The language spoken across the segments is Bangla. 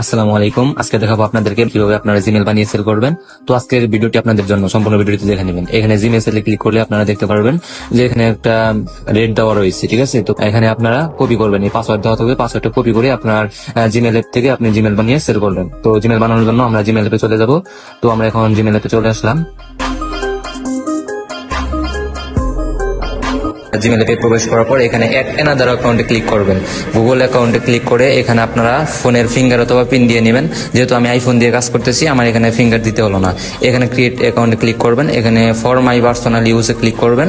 আসসালামু আলাইকুম। আজকে দেখাবো আপনাদেরকে কিভাবে আপনারা জিমেল বানিয়ে সেল করবেন। তো আজকের ভিডিওটি আপনাদের জন্য, সম্পূর্ণ ভিডিওটি দেখে নেবেন। এখানে জিমেল সেলে ক্লিক করলে আপনারা দেখতে পারবেন যে এখানে একটা রেট দেওয়া রয়েছে, ঠিক আছে। তো এখানে আপনারা কপি করবেন, এই পাসওয়ার্ড দেওয়া থাকবে, পাসওয়ার্ডটা কপি করে আপনার জিমেল অ্যাপ থেকে আপনি জিমেল বানিয়ে সেল করবেন। তো জিমেল বানানোর জন্য আমরা জিমেল অ্যাপে চলে যাব। তো আমরা এখন জিমেল অ্যাপে চলে আসলাম। জিমেল অ্যাপে প্রবেশ করার পর এখানে অ্যাড অ্যানাদার অ্যাকাউন্টে ক্লিক করবেন। গুগল অ্যাকাউন্টে ক্লিক করে এখানে আপনারা ফোনের ফিঙ্গার অথবা পিন দিয়ে নেবেন। যেহেতু আমি আইফোন দিয়ে কাজ করতেছি, আমার এখানে ফিঙ্গার দিতে হলো না। এখানে ক্রিয়েট অ্যাকাউন্টে ক্লিক করবেন, এখানে ফর মাই পার্সোনাল ইউজে ক্লিক করবেন।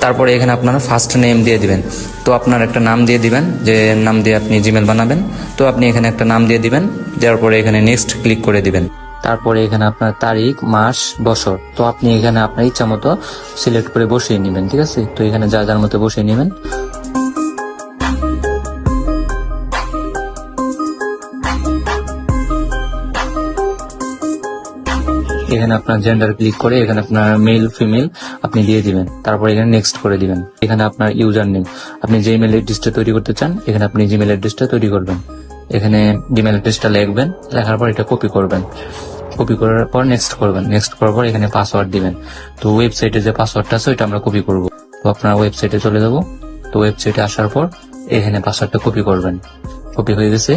তারপরে এখানে আপনারা ফার্স্ট নেম দিয়ে দিবেন। তো আপনার একটা নাম দিয়ে দিবেন, যে নাম দিয়ে আপনি জিমেল বানাবেন। তো আপনি এখানে একটা নাম দিয়ে দিবেন, দেওয়ার পরে এখানে নেক্সট ক্লিক করে দিবেন। তারপরে এখানে আপনার তারিখ, মাস, বছর, তো আপনি এখানে আপনার ইচ্ছা মতো সিলেক্ট করে বসিয়ে নেবেন, ঠিক আছে। তো এখানে যা যার মতো বসিয়ে নেবেন। এখানে আপনার জেন্ডার ক্লিক করে এখানে আপনার মেল ফিমেল আপনি দিয়ে দিবেন। তারপর এখানে নেক্সট করে দিবেন। এখানে আপনার ইউজার নেম, আপনি যে ইমেল অ্যাড্রেসটা তৈরি করতে চান এখানে আপনি জিমেল অ্যাড্রেসটা তৈরি করবেন। এখানে জিমেল অ্যাড্রেসটা লিখবেন, লেখার পর এটা কপি করবেন। কপি করার পর নেক্সট করবেন। নেক্সট করার পর এখানে পাসওয়ার্ড দিবেন। তো ওয়েবসাইটে যে পাসওয়ার্ডটা আছে ওইটা আমরা কপি করব। তো আপনার ওয়েবসাইটে চলে যাব। তো ওয়েবসাইটে আসার পর এখানে পাসওয়ার্ডটা কপি করবেন। কপি হয়ে গেছে।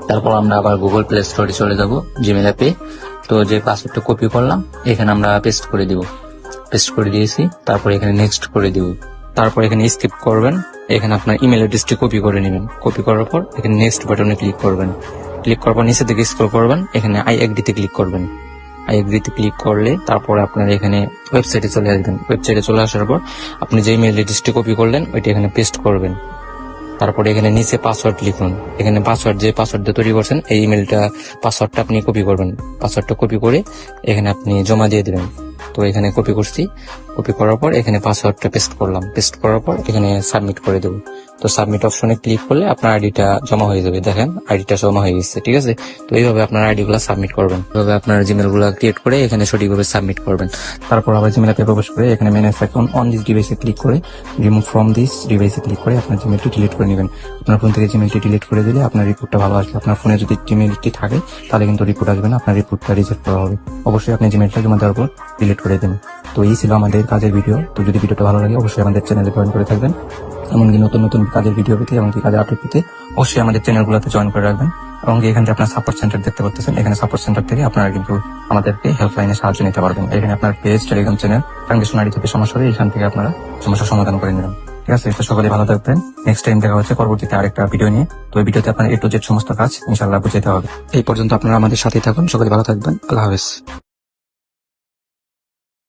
তারপর আমরা আবার গুগল প্লে স্টোরে চলে যাব, জিমেল অ্যাপে। তো যে পাসওয়ার্ডটা কপি করলাম এখানে আমরা পেস্ট করে দিব। পেস্ট করে দিয়েছি। তারপর এখানে নেক্সট করে দিব। তারপর এখানে স্কিপ করবেন। এখানে আপনার ইমেল অ্যাড্রেসটি কপি করে নেবেন। কপি করার পর এখানে নেক্সট বাটনে ক্লিক করবেন। ক্লিক করার পর নিচে দিকে স্ক্রল করবেন, এখানে আই এগ্রি তে ক্লিক করবেন। আই এগ্রি তে ক্লিক করলে তারপর আপনার এখানে ওয়েবসাইটে চলে আসবেন। ওয়েবসাইটে চলে আসার পর আপনি যে ইমেল অ্যাড্রেসটি কপি করলেন ওইটা এখানে পেস্ট করবেন। তারপরে এখানে নিচে পাসওয়ার্ড লিখুন। এখানে পাসওয়ার্ড, যে পাসওয়ার্ড দিয়ে তৈরি করছেন এই ইমেলটা, পাসওয়ার্ডটা আপনি কপি করবেন। পাসওয়ার্ডটা কপি করে এখানে আপনি জমা দিয়ে দেবেন। তো এখানে কপি করছি। কপি করার পর এখানে পাসওয়ার্ডটা পেস্ট করলাম। পেস্ট করার পর এখানে সাবমিট করে দেবো। তো সাবমিট অপশনে ক্লিক করলে আপনার আইডিটা জমা হয়ে যাবে। দেখেন আইডিটা জমা হয়ে গেছে, ঠিক আছে। তো এইভাবে আপনার আইডি গুলা সাবমিট করবেন। এইভাবে আপনার জিমেল গুলা ক্রিয়েট করে এখানে সঠিকভাবে সাবমিট করবেন। তারপর আবার জিমেল অ্যাপে প্রবেশ করে এখানে ম্যানেজ অ্যাকাউন্ট অন দিস ডিভাইসে ক্লিক করে রিমুভ ফ্রম দিস ডিভাইসে ক্লিক করে আপনার জিমেলটি ডিলিট করে নেবেন। আপনার ফোন থেকে জিমেলটি ডিলিট করে দিলে আপনার রিপোর্টটা ভালো আসবে। আপনার ফোনে যদি জিমেলটি থাকে তাহলে কিন্তু রিপোর্ট আসবে না, আপনার রিপোর্টটা রিজেক্ট করা হবে। অবশ্যই আপনি জিমেলটা জমা দেওয়ার পর ডিলিট করে দেবেন। তো এই ছিল আমাদের কাজের ভিডিও। তো যদি ভিডিওটা ভালো লাগে অবশ্যই আমাদের চ্যানেলে জয়েন করে থাকবেন। এমনকি নতুন নতুন কাজের ভিডিও পেতে, এমনকি কাজের আপডেট পেতে অবশ্যই আমাদের চ্যানেলগুলোতে জয়েন করে রাখবেন। এবং এখানে আপনার সাপোর্ট সেন্টার দেখতে পাচ্ছেন, এখানে সাপোর্ট সেন্টার থেকে আপনারা কিন্তু আমাদেরকে হেল্পলাইনে সাহায্য নিতে পারবেন। এখানে আপনার page, Telegram channel, transaction ID থেকে সমস্যা হলে এখান থেকে আপনারা সমস্যার সমাধান করে নেবেন, ঠিক আছে। তো সকলে ভালো থাকবেন। নেক্সট টাইম দেখা হচ্ছে পরবর্তীতে আরেকটা ভিডিও নিয়ে। তো এই ভিডিওতে আপনার A to Z সমস্ত কাজ ইনশাআল্লাহ বুঝাতে হবে। এই পর্যন্ত আপনারা আমাদের সাথেই থাকুন। সকলে ভালো থাকবেন। আল্লাহ হাফেজ।